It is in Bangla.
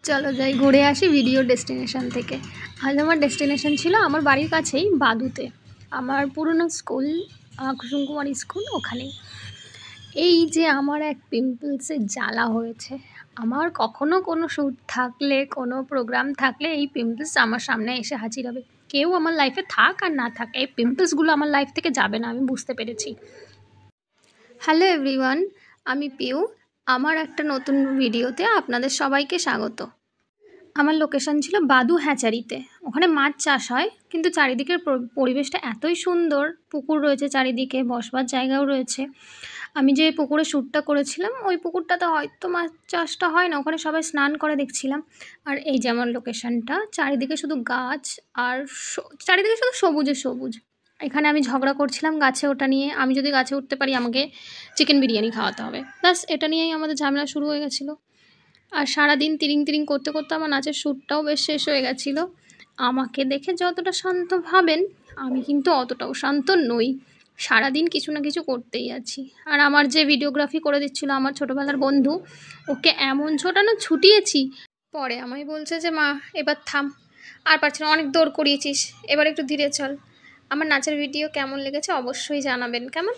চলো যাই ঘুরে আসি ভিডিও ডেস্টিনেশন থেকে। আজ আমার ডেস্টিনেশন ছিল আমার বাড়ির কাছেই বাদুতে, আমার পুরনো স্কুল কুসুম কুমারী স্কুল ওখানেই। এই যে আমার এক পিম্পলসের জ্বালা হয়েছে, আমার কখনো কোনো শ্যুট থাকলে কোনো প্রোগ্রাম থাকলে এই পিম্পলস আমার সামনে এসে হাজির হবে। কেউ আমার লাইফে থাক আর না থাক, এই পিম্পলসগুলো আমার লাইফ থেকে যাবে না, আমি বুঝতে পেরেছি। হ্যালো এভরিওয়ান, আমি পিউ। আমার একটা নতুন ভিডিওতে আপনাদের সবাইকে স্বাগত। আমার লোকেশন ছিল বাদু হ্যাচারিতে। ওখানে মাছ চাষ হয়, কিন্তু চারিদিকের পরিবেশটা এতই সুন্দর, পুকুর রয়েছে চারিদিকে, বসবার জায়গাও রয়েছে। আমি যে পুকুরে শ্যুটটা করেছিলাম ওই পুকুরটাতে হয়তো মাছ চাষটা হয় না, ওখানে সবাই স্নান করে দেখছিলাম। আর এই যে আমার লোকেশনটা, চারিদিকে শুধু গাছ আর চারিদিকে শুধু সবুজে সবুজ। এখানে আমি ঝগড়া করছিলাম গাছে ওটা নিয়ে, আমি যদি গাছে উঠতে পারি আমাকে চিকেন বিরিয়ানি খাওয়াতে হবে, ব্যাস এটা নিয়েই আমাদের ঝামেলা শুরু হয়ে গেছিলো। আর সারাদিন তিরিং তিরিং করতে করতে আমার নাচের শ্যুটটাও বেশ শেষ হয়ে গেছিলো। আমাকে দেখে যতটা শান্ত ভাবেন, আমি কিন্তু অতটাও শান্ত নই। সারাদিন কিছু না কিছু করতেই আছি। আর আমার যে ভিডিওগ্রাফি করে দিচ্ছিলো আমার ছোটোবেলার বন্ধু, ওকে এমন ছোটানো ছুটিয়েছি, পরে আমায় বলছে যে মা এবার থাম, আর পারছি না, অনেক দৌড় করিয়েছিস, এবার একটু ধীরে চল। আমার নাচের ভিডিও কেমন লেগেছে অবশ্যই জানাবেন কেমন।